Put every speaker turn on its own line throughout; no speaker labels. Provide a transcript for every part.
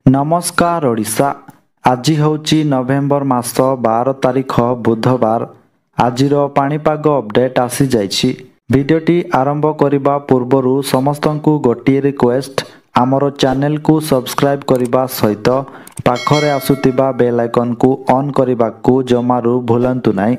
नमस्कार ओडिशा। आज होची नवेम्बर मास 12 तारिख बुधवार। आजिर पाणीपाग अपडेट आसी जाइछि। भिडियोटी आरंभ करिबा पूर्वरु समस्तंकु गोटिए रिक्वेस्ट, आमर चैनल को सब्सक्राइब करिबा सहित पाखरे आसुतिबा बेल आइकन को ऑन करिबाकु जमारु भूलंतु नाही।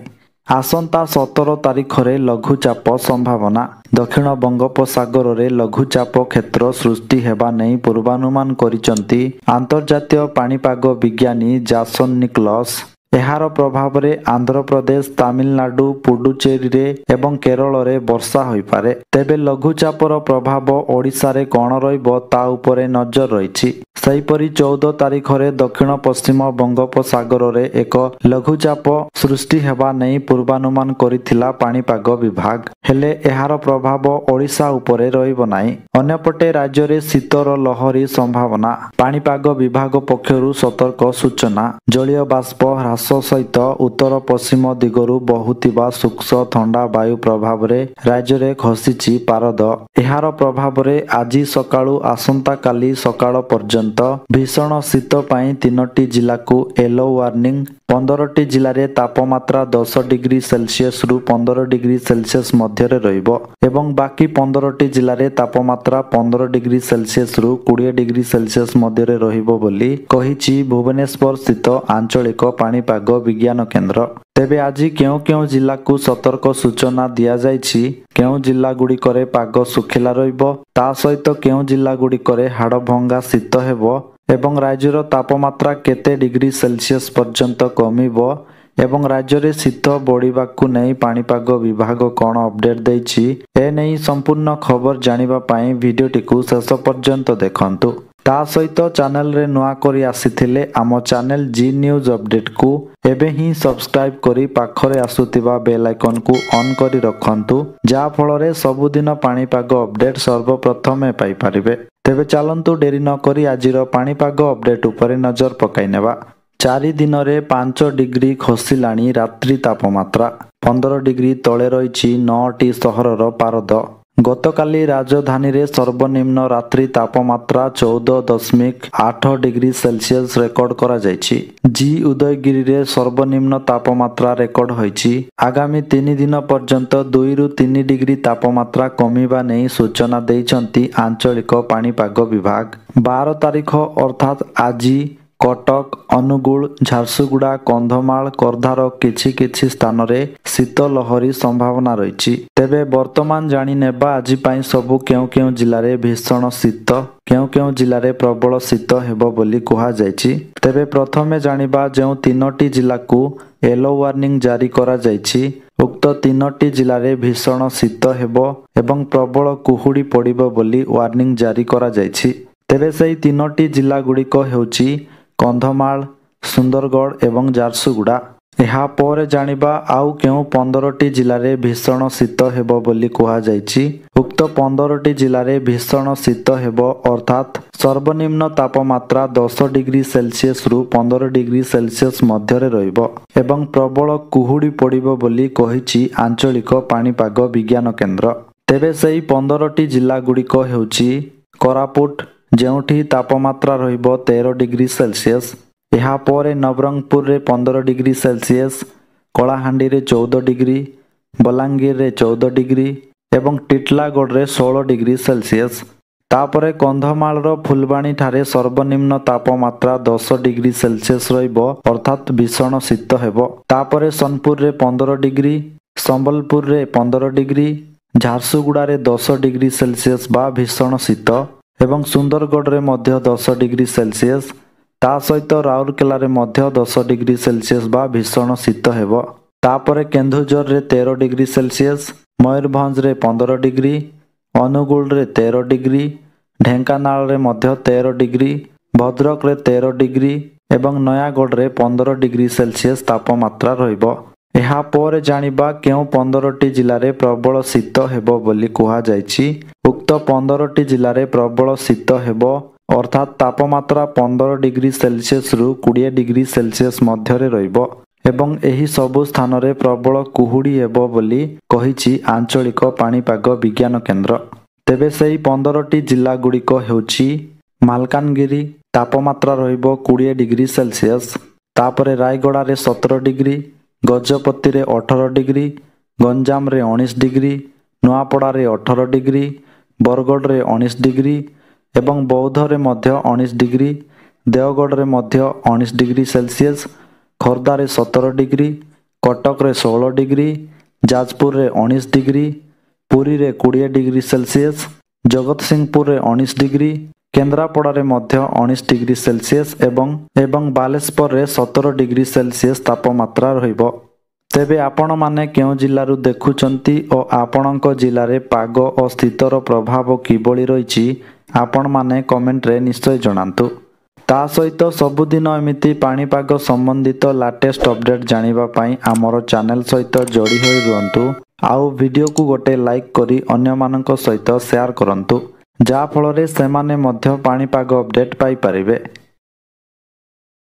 आसंता 17 तारिखरे लघुचाप संभावना। दक्षिण बंगोपसागर रे लघुचाप क्षेत्र सृष्टि हेबा नहीं पूर्वानुमान करिसंती अंतर्जातीय पाणीपाग विज्ञानी जासन निकोलस। एहार प्रभाव रे आंध्र प्रदेश, तमिलनाडु, पुडुचेरी रे एवं केरल रे वर्षा होई पारे। तेबे लघुचापर प्रभाव ओडिशा रे कोन रहिबो ता उपरे नजर रहिछि। सेहीपरि 14 तारिखरे दक्षिण पश्चिम बंगोपसागर रे एक लघुचाप सृष्टि हेबा नहीं पूर्वानुमान करिथिला पाणीपाग विभाग। हेले एहार प्रभाव ओडिशा उपरे रहिबो नाही। अन्यपटे राज्य रे शीतर लहरी संभावना। पाणीपाग विभाग पक्षरु सतर्क सूचना। जलीय बाष्प ह्रास सहित उत्तर पश्चिम दिगरु बहुतिबा सूक्ष्म ठंडा वायु प्रभाव रे राज्य रे खसिछि पारद। एहार प्रभाव रे आजि सकाळु आसंता काली सकाळ पर्यंत भीषण शीत पाई 3टी जिला को येलो वार्निंग। 15टी जिले रे तापमात्रा 10 डिग्री सेल्सियस रु 15 डिग्री सेल्सियस मध्य रे रहिबो एवं बाकी 15टी जिले रे तापमात्रा 15 डिग्री सेल्सियस रु 20 डिग्री सेल्सियस मध्य रे रहिबो बोली कहिछि भुवनेश्वर स्थित आंचलिक पाणीपाग विज्ञान केंद्र। तेबे आज केउ केउ जिला को सतर्क सूचना दिया जाइछि। केउ जिला गुड़िकरे पाग सुखिला रहिबो ता सहित केउ जिला गुड़िकरे हाड़ भंगा शीत हेबो एवं राज्यर तापमात्रा केते डिग्री सेल्सियस पर्यंत कमिबो एवं राज्य रे शीत बढ़िबाकु नै पाणीपाग विभाग कोन अपडेट दैछि ए नै संपूर्ण खबर जानिबा पई भिडियोटी को शेष पर्यंत देखंतु। ता सहित चैनल रे नुआ करी आसीथिले आम चैनल जी न्यूज अपडेट को एबे ही सब्सक्राइब करी पाखरे आसुतिबा बेल आइकन को ऑन करी रखंतु, जा फଳରେ सबुदिन पाणीपाग अपडेट सर्वप्रथमे पाई परिबे। तेबे चलंतु डेरी न करी आजिर पाणीपाग अपडेट उपरे नजर पकाई नेबा। 4 दिन रे 5 डिग्री खसिलाणी रात्रि तापमात्रा। 15 डिग्री तळे रहिछि 9टी सहरर पारद। गतकाली राजधानी रे सर्वनिम्न रात्रि तापमात्रा 14.8 डिग्री सेल्सियस रेकर्ड करा जायछि। जी उदयगिरी रे सर्वनिम्न तापमात्रा रेकर्ड होईछि। आगामी 3 दिन पर्यंत 2 रु 3 डिग्री तापमात्रा कमिबा नै सूचना दैछंती आंचलिक पाणीपाग विभाग। 12 तारिख अर्थात आजी कटक, अनुगुल, झारसुगुड़ा, कंधमाल, कर्धार किछि किछि स्थान रे शीत लहरी संभावना रहिछि। तेबे वर्तमान जानि नेबा आजि पई सबु केउ केउ जिल्ला रे भीषण शीत, केउ केउ जिल्ला रे प्रबल शीत हेबो बोली कुहा जायछि। तेबे प्रथमे जानिबा जेउ 3टी जिल्ला को येलो वार्निंग जारी करा जायछि। उक्त 3टी जिल्ला रे भीषण शीत हेबो एवं प्रबल कुहुडी पड़िबो बोली वार्निंग जारी करा जायछि। तेबे सेही 3टी जिल्ला गुड़िक हेउछि कंधमाल, सुंदरगढ़ एवं झारसुगुड़ा। ଏହା ପରେ ଜାଣିବା ଆଉ କେଉଁ 15ଟି ଜିଲ୍ଲାରେ ଭୀଷଣ ଶୀତ ହେବ ବୋଲି କୁହାଯାଇଛି। ଉକ୍ତ 15ଟି ଜିଲ୍ଲାରେ ଭୀଷଣ ଶୀତ ହେବ ଅର୍ଥାତ୍ ସର୍ବନିମ୍ନ ତାପମାତ୍ରା 10 ଡିଗ୍ରୀ ସେଲସିୟସରୁ 15 ଡିଗ୍ରୀ ସେଲସିୟସ ମଧ୍ୟରେ ରହିବ ଏବଂ ପ୍ରବଳ କୁହୁଡ଼ି ପଡ଼ିବ ବୋଲି କହିଛି ଆଞ୍ଚଳିକ ପାଣିପାଗ ବିଜ୍ଞାନ କେନ୍ଦ୍ର। ତେବେ ସେହି 15ଟି ଜିଲ୍ଲା ଗୁଡ଼ିକ ହେଉଛି କୋରାପୁଟ, ଯେଉଁଠି ତାପମାତ୍ରା ରହିବ 13 ଡିଗ୍ରୀ ସେଲସିୟସ। ଏହା ପରେ ନବରଙ୍ଗପୁରରେ 15 ଡିଗ୍ରୀ ସେଲସିୟସ, କଳାହାଣ୍ଡିରେ 14 ଡିଗ୍ରୀ, ବଲାଙ୍ଗୀରରେ 14 ଡିଗ୍ରୀ ଏବଂ ଟିଟଲାଗଡ଼ରେ 16 ଡିଗ୍ରୀ ସେଲସିୟସ। ତାପରେ କନ୍ଧମାଳର ଫୁଲବାଣୀ ଠାରେ ସର୍ବନିମ୍ନ ତାପମାତ୍ରା 10 ଡିଗ୍ରୀ ସେଲସିୟସ ରହିବ ଅର୍ଥାତ୍ ଭୀଷଣ ଶୀତ ହେବ। ତାପରେ ସୋନପୁରରେ 15 ଡିଗ୍ରୀ, ସମ୍ବଲପୁରରେ 15 ଡିଗ୍ରୀ, ଝାରସୁଗୁଡ଼ାରେ 10 ଡିଗ୍ରୀ ସେଲସିୟସ ବା ଭୀଷଣ ଶୀତ ଏବଂ ସୁନ୍ଦରଗଡ଼ରେ ମଧ୍ୟ 10 ଡିଗ୍ରୀ ସେଲସିୟସ। ତା ସହିତ ରାଉରକେଲାରେ ମଧ୍ୟ 10 ଡିଗ୍ରୀ ସେଲସିୟସ ବା ଭୀଷଣ ଶୀତ ହେବ। ତାପରେ କେନ୍ଦୁଝରରେ 13 ଡିଗ୍ରୀ ସେଲସିୟସ, ମୟୂରଭଞ୍ଜରେ 15 ଡିଗ୍ରୀ, ଅନୁଗୁଳରେ 13 ଡିଗ୍ରୀ, ଢେଙ୍କାନାଳରେ ମଧ୍ୟ 13 ଡିଗ୍ରୀ, ଭଦ୍ରକରେ 13 ଡିଗ୍ରୀ ଏବଂ ନୟାଗଡ଼ରେ 15 ଡିଗ୍ରୀ ସେଲସିୟସ ତାପମାତ୍ରା ରହିବ। ଏହା ପରେ ଜାଣିବା କେଉଁ 15ଟି ଜିଲ୍ଲାରେ ପ୍ରବଳ ଶୀତ ହେବ ବୋଲି କୁହାଯାଇଛି। ଉକ୍ତ 15ଟି ଜିଲ୍ଲାରେ ପ୍ରବଳ ଶୀତ ହେବ ଅର୍ଥାତ୍ ତାପମାତ୍ରା 15 ଡିଗ୍ରୀ ସେଲସିୟସରୁ 20 ଡିଗ୍ରୀ ସେଲସିୟସ ମଧ୍ୟରେ ରହିବ ଏବଂ ଏହି ସବୁ ସ୍ଥାନରେ ପ୍ରବଳ କୁହୁଡ଼ି ହେବ ବୋଲି କହିଛି ଆଞ୍ଚଳିକ ପାଣିପାଗ ବିଜ୍ଞାନ କେନ୍ଦ୍ର। ତେବେ ସେହି 15ଟି ଜିଲ୍ଲା ଗୁଡ଼ିକ ହେଉଛି ମାଲକାନଗିରି, ତାପମାତ୍ରା ରହିବ 20 ଡିଗ୍ରୀ ସେଲସିୟସ୍। ତାପରେ ରାୟଗଡ଼ାରେ 17 ଡିଗ୍ରୀ, ଗଜପତିରେ 18 ଡିଗ୍ରୀ, ଗଞ୍ଜାମରେ 19 ଡିଗ୍ରୀ, ନୂଆପଡ଼ାରେ 18 ଡିଗ୍ରୀ, ବରଗଡ଼ରେ 19 ଡିଗ୍ରୀ ଏବଂ ବୌଦ୍ଧରେ ମଧ୍ୟ 19 ଡିଗ୍ରୀ, ଦେଓଗଡ଼ରେ ମଧ୍ୟ 19 ଡିଗ୍ରୀ ସେଲସିୟସ୍, ଖୋର୍ଦ୍ଧାରେ 17 ଡିଗ୍ରୀ, କଟକରେ 16 ଡିଗ୍ରୀ, ଯାଜପୁରରେ 19 ଡିଗ୍ରୀ, ପୁରୀରେ 20 ଡିଗ୍ରୀ ସେଲସିୟସ୍, ଜଗତସିଂହପୁରରେ 19 ଡିଗ୍ରୀ, କେନ୍ଦ୍ରାପଡ଼ାରେ ମଧ୍ୟ 19 ଡିଗ୍ରୀ ସେଲସିୟସ୍ ଏବଂ ବାଲେଶ୍ୱରରେ 17 ଡିଗ୍ରୀ ସେଲସିୟସ୍ ତାପମାତ୍ରା ରହିବ। ତେବେ ଆପଣମାନେ କେଉଁ ଜିଲ୍ଲାରୁ ଦେଖୁଛନ୍ତି ଓ ଆପଣଙ୍କ ଜିଲ୍ଲାରେ ପାଗ ଓ ଶୀତର ପ୍ରଭାବ କିଭଳି ରହିଛି ଆପଣମାନେ କମେଣ୍ଟରେ ନିଶ୍ଚୟ ଜଣାନ୍ତୁ। ତା ସହିତ ସବୁଦିନ ଏମିତି ପାଣିପାଗ ସମ୍ବନ୍ଧିତ ଲାଟେଷ୍ଟ ଅପଡେଟ୍ ଜାଣିବା ପାଇଁ ଆମର ଚ୍ୟାନେଲ୍ ସହିତ ଯୋଡ଼ି ହୋଇ ରୁହନ୍ତୁ। ଆଉ ଭିଡ଼ିଓକୁ ଗୋଟେ ଲାଇକ୍ କରି ଅନ୍ୟମାନଙ୍କ ସହିତ ସେୟାର କରନ୍ତୁ, ଯାହାଫଳରେ ସେମାନେ ମଧ୍ୟ ପାଣିପାଗ ଅପଡେଟ୍ ପାଇପାରିବେ।